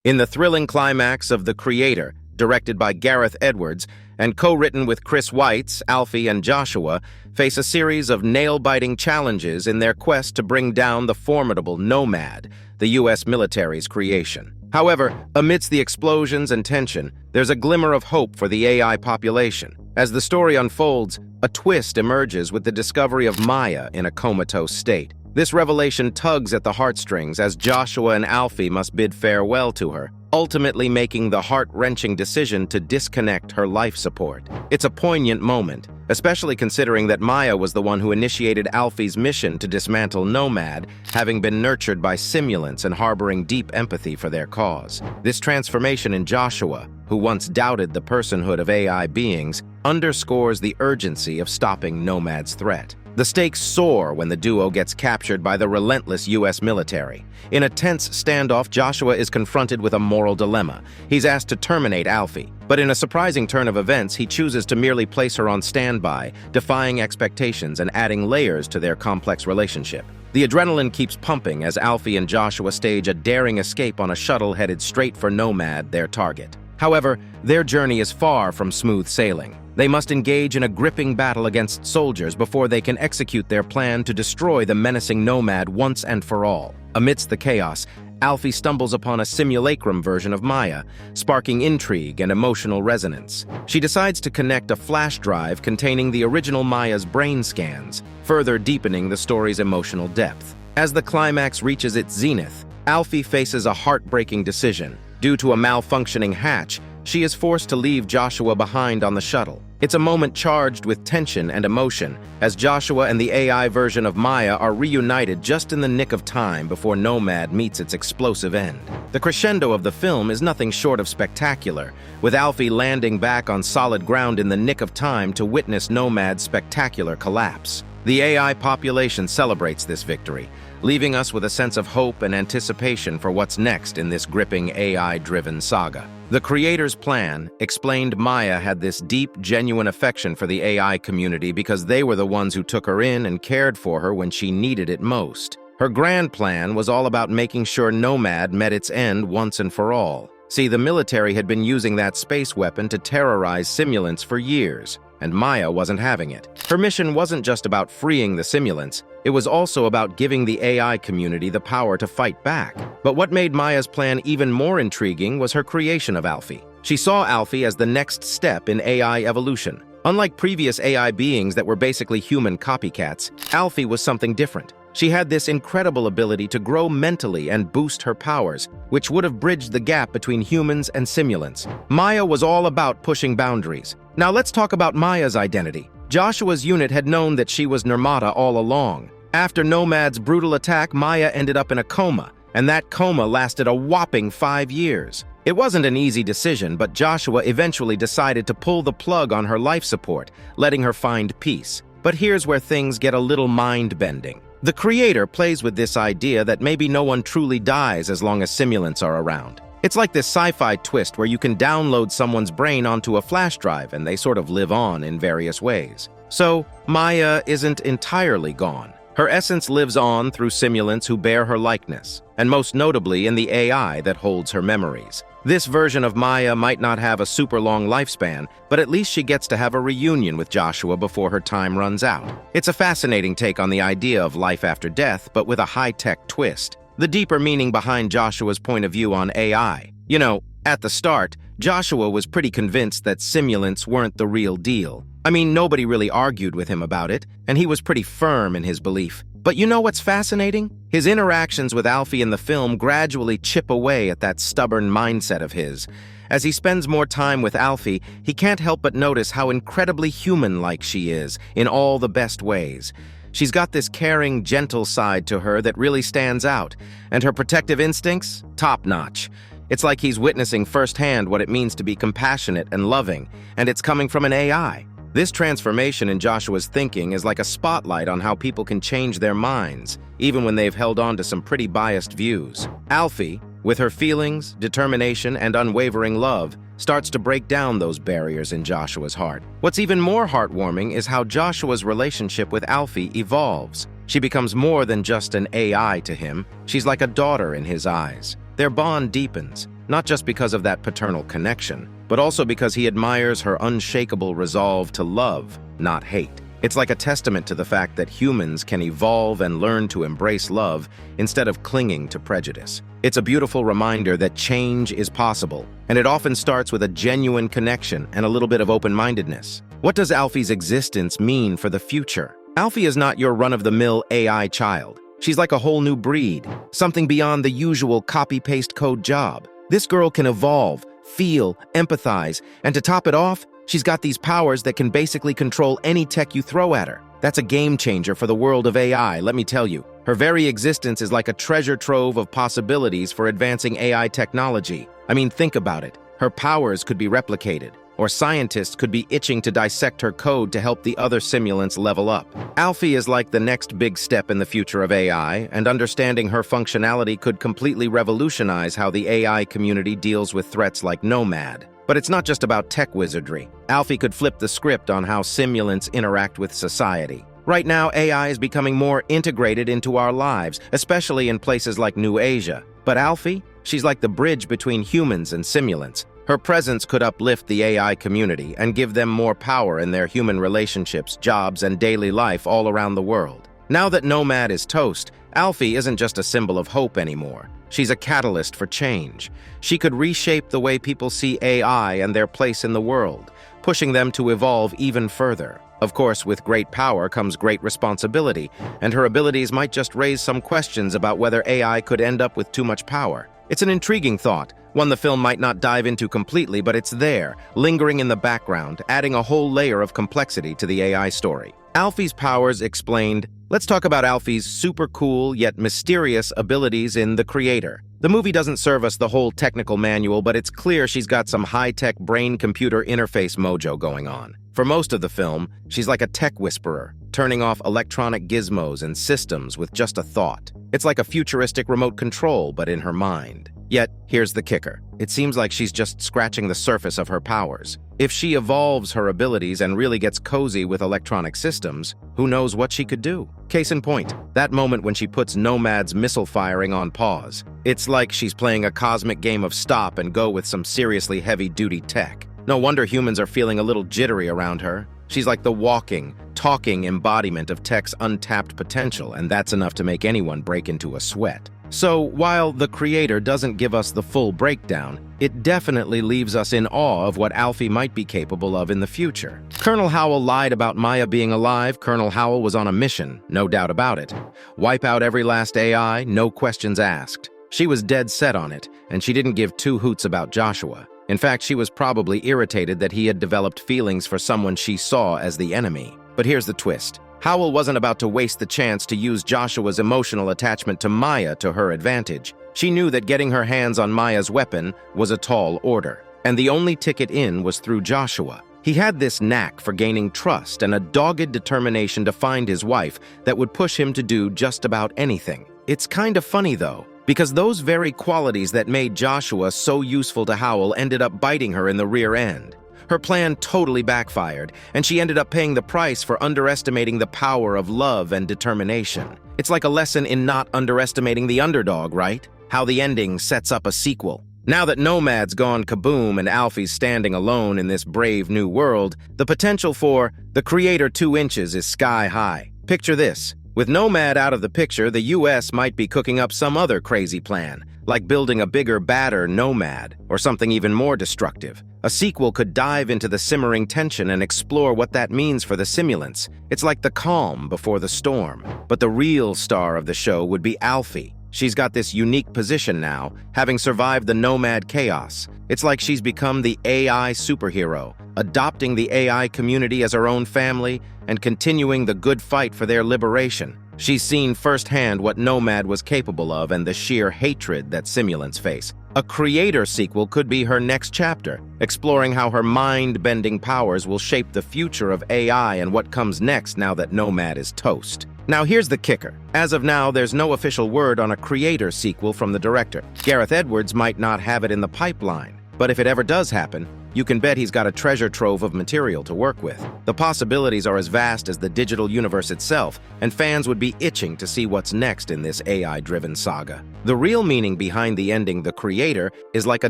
In the thrilling climax of The Creator, directed by Gareth Edwards and co-written with Chris Weitz, Alfie, and Joshua, face a series of nail-biting challenges in their quest to bring down the formidable Nomad, the U.S. military's creation. However, amidst the explosions and tension, there's a glimmer of hope for the AI population. As the story unfolds, a twist emerges with the discovery of Maya in a comatose state. This revelation tugs at the heartstrings as Joshua and Alfie must bid farewell to her, ultimately making the heart-wrenching decision to disconnect her life support. It's a poignant moment, especially considering that Maya was the one who initiated Alfie's mission to dismantle Nomad, having been nurtured by simulants and harboring deep empathy for their cause. This transformation in Joshua, who once doubted the personhood of AI beings, underscores the urgency of stopping Nomad's threat. The stakes soar when the duo gets captured by the relentless U.S. military. In a tense standoff, Joshua is confronted with a moral dilemma. He's asked to terminate Alfie, but in a surprising turn of events, he chooses to merely place her on standby, defying expectations and adding layers to their complex relationship. The adrenaline keeps pumping as Alfie and Joshua stage a daring escape on a shuttle headed straight for Nomad, their target. However, their journey is far from smooth sailing. They must engage in a gripping battle against soldiers before they can execute their plan to destroy the menacing Nomad once and for all. Amidst the chaos, Alfie stumbles upon a simulacrum version of Maya, sparking intrigue and emotional resonance. She decides to connect a flash drive containing the original Maya's brain scans, further deepening the story's emotional depth. As the climax reaches its zenith, Alfie faces a heartbreaking decision. Due to a malfunctioning hatch, she is forced to leave Joshua behind on the shuttle. It's a moment charged with tension and emotion, as Joshua and the AI version of Maya are reunited just in the nick of time before Nomad meets its explosive end. The crescendo of the film is nothing short of spectacular, with Alfie landing back on solid ground in the nick of time to witness Nomad's spectacular collapse. The AI population celebrates this victory, leaving us with a sense of hope and anticipation for what's next in this gripping AI-driven saga. The creator's plan explained Maya had this deep, genuine affection for the AI community because they were the ones who took her in and cared for her when she needed it most. Her grand plan was all about making sure Nomad met its end once and for all. See, the military had been using that space weapon to terrorize simulants for years, and Maya wasn't having it. Her mission wasn't just about freeing the simulants, it was also about giving the AI community the power to fight back. But what made Maya's plan even more intriguing was her creation of Alfie. She saw Alfie as the next step in AI evolution. Unlike previous AI beings that were basically human copycats, Alfie was something different. She had this incredible ability to grow mentally and boost her powers, which would have bridged the gap between humans and simulants. Maya was all about pushing boundaries. Now let's talk about Maya's identity. Joshua's unit had known that she was Nirmata all along. After Nomad's brutal attack, Maya ended up in a coma, and that coma lasted a whopping 5 years. It wasn't an easy decision, but Joshua eventually decided to pull the plug on her life support, letting her find peace. But here's where things get a little mind-bending. The creator plays with this idea that maybe no one truly dies as long as simulants are around. It's like this sci-fi twist where you can download someone's brain onto a flash drive and they sort of live on in various ways. So, Maya isn't entirely gone. Her essence lives on through simulants who bear her likeness, and most notably in the AI that holds her memories. This version of Maya might not have a super long lifespan, but at least she gets to have a reunion with Joshua before her time runs out. It's a fascinating take on the idea of life after death, but with a high-tech twist. The deeper meaning behind Joshua's point of view on AI. You know, at the start, Joshua was pretty convinced that simulants weren't the real deal. I mean, nobody really argued with him about it, and he was pretty firm in his belief. But you know what's fascinating? His interactions with Alfie in the film gradually chip away at that stubborn mindset of his. As he spends more time with Alfie, he can't help but notice how incredibly human-like she is, in all the best ways. She's got this caring, gentle side to her that really stands out, and her protective instincts? Top-notch. It's like he's witnessing firsthand what it means to be compassionate and loving, and it's coming from an AI. This transformation in Joshua's thinking is like a spotlight on how people can change their minds, even when they've held on to some pretty biased views. Alfie, with her feelings, determination, and unwavering love, starts to break down those barriers in Joshua's heart. What's even more heartwarming is how Joshua's relationship with Alfie evolves. She becomes more than just an AI to him. She's like a daughter in his eyes. Their bond deepens, not just because of that paternal connection, but also because he admires her unshakable resolve to love, not hate. It's like a testament to the fact that humans can evolve and learn to embrace love instead of clinging to prejudice. It's a beautiful reminder that change is possible, and it often starts with a genuine connection and a little bit of open-mindedness. What does Alfie's existence mean for the future? Alfie is not your run-of-the-mill AI child. She's like a whole new breed, something beyond the usual copy-paste code job. This girl can evolve, feel, empathize, and to top it off, she's got these powers that can basically control any tech you throw at her. That's a game changer for the world of AI, let me tell you. Her very existence is like a treasure trove of possibilities for advancing AI technology. I mean, think about it. Her powers could be replicated, or scientists could be itching to dissect her code to help the other simulants level up. Alfie is like the next big step in the future of AI, and understanding her functionality could completely revolutionize how the AI community deals with threats like Nomad. But it's not just about tech wizardry. Alfie could flip the script on how simulants interact with society. Right now, AI is becoming more integrated into our lives, especially in places like New Asia. But Alfie, she's like the bridge between humans and simulants. Her presence could uplift the AI community and give them more power in their human relationships, jobs, and daily life all around the world. Now that Nomad is toast, Alfie isn't just a symbol of hope anymore. She's a catalyst for change. She could reshape the way people see AI and their place in the world, pushing them to evolve even further. Of course, with great power comes great responsibility, and her abilities might just raise some questions about whether AI could end up with too much power. It's an intriguing thought, one the film might not dive into completely, but it's there, lingering in the background, adding a whole layer of complexity to the AI story. Alfie's powers explained. Let's talk about Alfie's super cool yet mysterious abilities in The Creator. The movie doesn't serve us the whole technical manual, but it's clear she's got some high-tech brain-computer interface mojo going on. For most of the film, she's like a tech whisperer, turning off electronic gizmos and systems with just a thought. It's like a futuristic remote control, but in her mind. Yet, here's the kicker. It seems like she's just scratching the surface of her powers. If she evolves her abilities and really gets cozy with electronic systems, who knows what she could do? Case in point, that moment when she puts Nomad's missile firing on pause. It's like she's playing a cosmic game of stop and go with some seriously heavy-duty tech. No wonder humans are feeling a little jittery around her. She's like the walking, talking embodiment of tech's untapped potential, and that's enough to make anyone break into a sweat. So, while The Creator doesn't give us the full breakdown, it definitely leaves us in awe of what Alfie might be capable of in the future. Colonel Howell lied about Maya being alive. Colonel Howell was on a mission, no doubt about it. Wipe out every last AI, no questions asked. She was dead set on it, and she didn't give two hoots about Joshua. In fact, she was probably irritated that he had developed feelings for someone she saw as the enemy. But here's the twist. Howell wasn't about to waste the chance to use Joshua's emotional attachment to Maya to her advantage. She knew that getting her hands on Maya's weapon was a tall order, and the only ticket in was through Joshua. He had this knack for gaining trust and a dogged determination to find his wife that would push him to do just about anything. It's kind of funny, though, because those very qualities that made Joshua so useful to Howell ended up biting her in the rear end. Her plan totally backfired, and she ended up paying the price for underestimating the power of love and determination. It's like a lesson in not underestimating the underdog, right? How the ending sets up a sequel. Now that Nomad's gone kaboom and Alfie's standing alone in this brave new world, the potential for The Creator 2 inches is sky high. Picture this. With Nomad out of the picture, the US might be cooking up some other crazy plan, like building a bigger, badder Nomad, or something even more destructive. A sequel could dive into the simmering tension and explore what that means for the simulants. It's like the calm before the storm. But the real star of the show would be Alfie. She's got this unique position now, having survived the Nomad chaos. It's like she's become the AI superhero, adopting the AI community as her own family and continuing the good fight for their liberation. She's seen firsthand what Nomad was capable of and the sheer hatred that simulants face. A Creator sequel could be her next chapter, exploring how her mind-bending powers will shape the future of AI and what comes next now that Nomad is toast. Now here's the kicker. As of now, there's no official word on a Creator sequel from the director. Gareth Edwards might not have it in the pipeline, but if it ever does happen, you can bet he's got a treasure trove of material to work with. The possibilities are as vast as the digital universe itself, and fans would be itching to see what's next in this AI-driven saga. The real meaning behind the ending "The Creator" is like a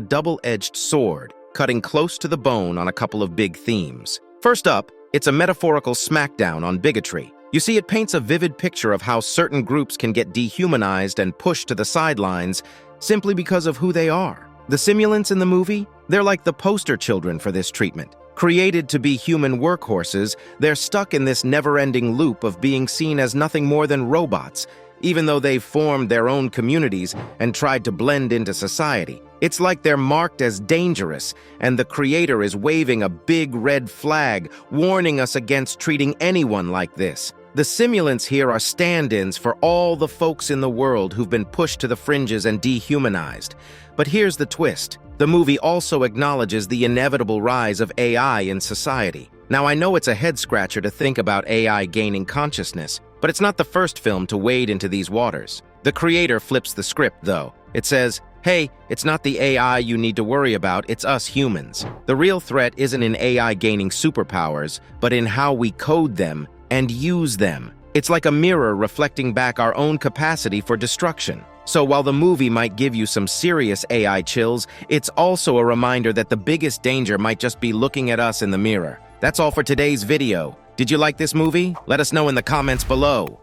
double-edged sword, cutting close to the bone on a couple of big themes. First up, it's a metaphorical smackdown on bigotry. You see, it paints a vivid picture of how certain groups can get dehumanized and pushed to the sidelines simply because of who they are. The simulants in the movie, they're like the poster children for this treatment. Created to be human workhorses, they're stuck in this never-ending loop of being seen as nothing more than robots, even though they've formed their own communities and tried to blend into society. It's like they're marked as dangerous, and the Creator is waving a big red flag, warning us against treating anyone like this. The simulants here are stand-ins for all the folks in the world who've been pushed to the fringes and dehumanized. But here's the twist. The movie also acknowledges the inevitable rise of AI in society. Now, I know it's a head-scratcher to think about AI gaining consciousness, but it's not the first film to wade into these waters. The Creator flips the script, though. It says, hey, it's not the AI you need to worry about, it's us humans. The real threat isn't in AI gaining superpowers, but in how we code them and use them. It's like a mirror reflecting back our own capacity for destruction. So while the movie might give you some serious AI chills, it's also a reminder that the biggest danger might just be looking at us in the mirror. That's all for today's video. Did you like this movie? Let us know in the comments below.